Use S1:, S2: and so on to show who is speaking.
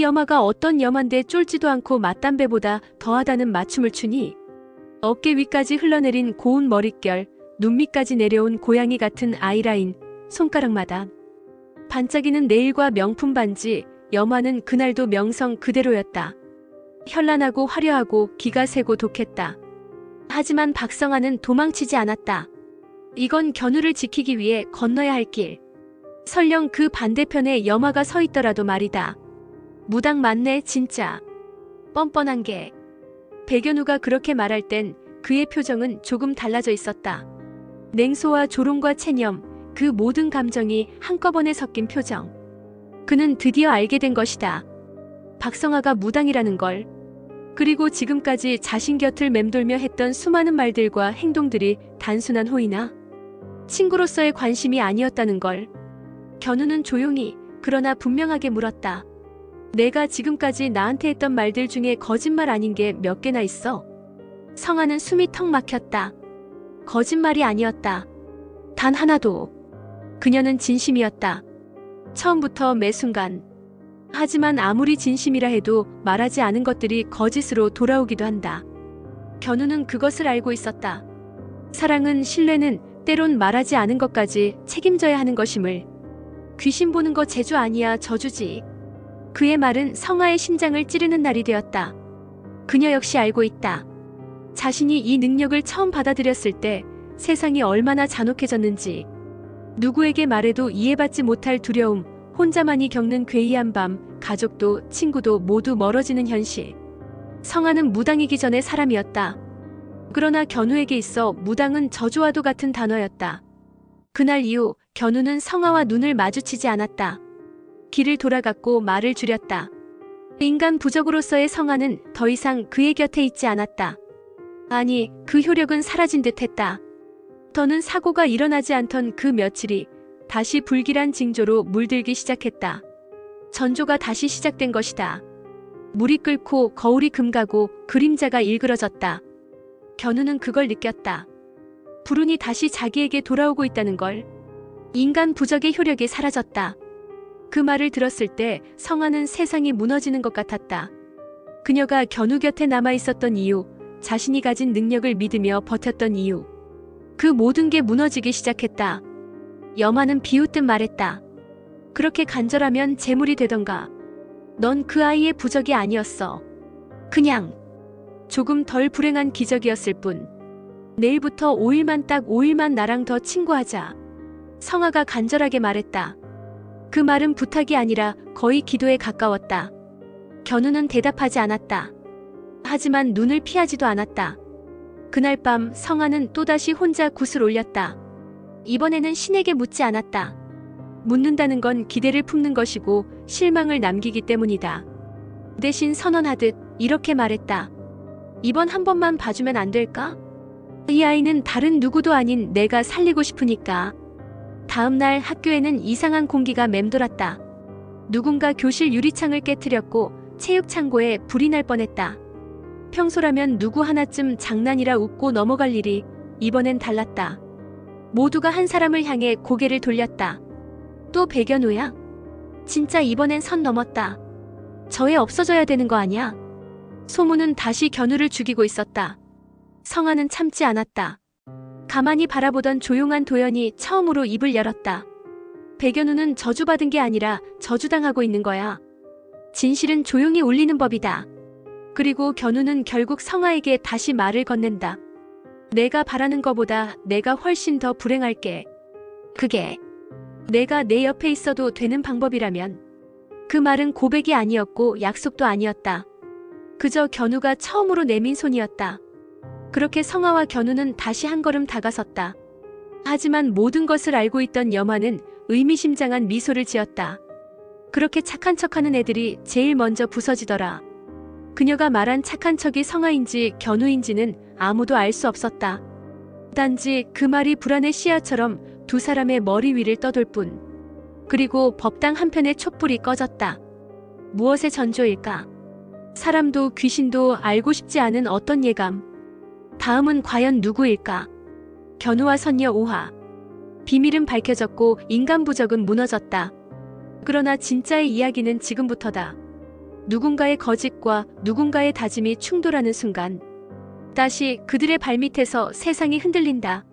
S1: 이 여마가 어떤 여만데 쫄지도 않고 맞담배보다 더하다는 맞춤을 추니 어깨 위까지 흘러내린 고운 머릿결, 눈 밑까지 내려온 고양이 같은 아이라인, 손가락마다 반짝이는 네일과 명품 반지, 여마는 그날도 명성 그대로였다. 현란하고 화려하고 기가 세고 독했다. 하지만 박성아는 도망치지 않았다. 이건 견우를 지키기 위해 건너야 할 길. 설령 그 반대편에 여마가 서 있더라도 말이다. 무당 맞네 진짜. 뻔뻔한 게. 백연우가 그렇게 말할 땐 그의 표정은 조금 달라져 있었다. 냉소와 조롱과 체념, 그 모든 감정이 한꺼번에 섞인 표정. 그는 드디어 알게 된 것이다. 박성아가 무당이라는 걸. 그리고 지금까지 자신 곁을 맴돌며 했던 수많은 말들과 행동들이 단순한 호의나 친구로서의 관심이 아니었다는 걸. 견우는 조용히 그러나 분명하게 물었다. 내가 지금까지 나한테 했던 말들 중에 거짓말 아닌 게 몇 개나 있어? 성아는 숨이 턱 막혔다. 거짓말이 아니었다. 단 하나도. 그녀는 진심이었다. 처음부터 매 순간. 하지만 아무리 진심이라 해도 말하지 않은 것들이 거짓으로 돌아오기도 한다. 견우는 그것을 알고 있었다. 사랑은, 신뢰는 때론 말하지 않은 것까지 책임져야 하는 것임을. 귀신 보는 거 재주 아니야 저주지. 그의 말은 성아의 심장을 찌르는 날이 되었다. 그녀 역시 알고 있다. 자신이 이 능력을 처음 받아들였을 때 세상이 얼마나 잔혹해졌는지. 누구에게 말해도 이해받지 못할 두려움, 혼자만이 겪는 괴이한 밤, 가족도 친구도 모두 멀어지는 현실. 성아는 무당이기 전의 사람이었다. 그러나 견우에게 있어 무당은 저주와도 같은 단어였다. 그날 이후 견우는 성아와 눈을 마주치지 않았다. 길을 돌아갔고 말을 줄였다. 인간 부적으로서의 성아는 더 이상 그의 곁에 있지 않았다. 아니, 그 효력은 사라진 듯 했다. 더는 사고가 일어나지 않던 그 며칠이 다시 불길한 징조로 물들기 시작했다. 전조가 다시 시작된 것이다. 물이 끓고 거울이 금가고 그림자가 일그러졌다. 견우는 그걸 느꼈다. 불운이 다시 자기에게 돌아오고 있다는 걸. 인간 부적의 효력이 사라졌다. 그 말을 들었을 때 성아는 세상이 무너지는 것 같았다. 그녀가 견우 곁에 남아있었던 이유, 자신이 가진 능력을 믿으며 버텼던 이유. 그 모든 게 무너지기 시작했다. 여마는 비웃듯 말했다. 그렇게 간절하면 재물이 되던가. 넌 그 아이의 부적이 아니었어. 그냥 조금 덜 불행한 기적이었을 뿐. 내일부터 5일만 딱 5일만 나랑 더 친구하자. 성아가 간절하게 말했다. 그 말은 부탁이 아니라 거의 기도에 가까웠다. 견우는 대답하지 않았다. 하지만 눈을 피하지도 않았다. 그날 밤 성아는 또다시 혼자 굿을 올렸다. 이번에는 신에게 묻지 않았다. 묻는다는 건 기대를 품는 것이고 실망을 남기기 때문이다. 대신 선언하듯 이렇게 말했다. 이번 한 번만 봐주면 안 될까? 이 아이는 다른 누구도 아닌 내가 살리고 싶으니까. 다음 날 학교에는 이상한 공기가 맴돌았다. 누군가 교실 유리창을 깨트렸고 체육창고에 불이 날 뻔했다. 평소라면 누구 하나쯤 장난이라 웃고 넘어갈 일이 이번엔 달랐다. 모두가 한 사람을 향해 고개를 돌렸다. 또 백연우야? 진짜 이번엔 선 넘었다. 저 애 없어져야 되는 거 아니야? 소문은 다시 견우를 죽이고 있었다. 성아는 참지 않았다. 가만히 바라보던 조용한 도연이 처음으로 입을 열었다. 백연우는 저주받은 게 아니라 저주당하고 있는 거야. 진실은 조용히 울리는 법이다. 그리고 견우는 결국 성아에게 다시 말을 건넨다. 내가 바라는 거보다 내가 훨씬 더 불행할게. 그게 내가 내 옆에 있어도 되는 방법이라면. 그 말은 고백이 아니었고 약속도 아니었다. 그저 견우가 처음으로 내민 손이었다. 그렇게 성아와 견우는 다시 한 걸음 다가섰다. 하지만 모든 것을 알고 있던 여마는 의미심장한 미소를 지었다. 그렇게 착한 척하는 애들이 제일 먼저 부서지더라. 그녀가 말한 착한 척이 성아인지 견우인지는 아무도 알 수 없었다. 단지 그 말이 불안의 씨앗처럼 두 사람의 머리 위를 떠돌 뿐. 그리고 법당 한편의 촛불이 꺼졌다. 무엇의 전조일까? 사람도 귀신도 알고 싶지 않은 어떤 예감. 다음은 과연 누구일까? 견우와 선녀 5화. 비밀은 밝혀졌고 인간 부적은 무너졌다. 그러나 진짜의 이야기는 지금부터다. 누군가의 거짓과 누군가의 다짐이 충돌하는 순간 다시 그들의 발밑에서 세상이 흔들린다.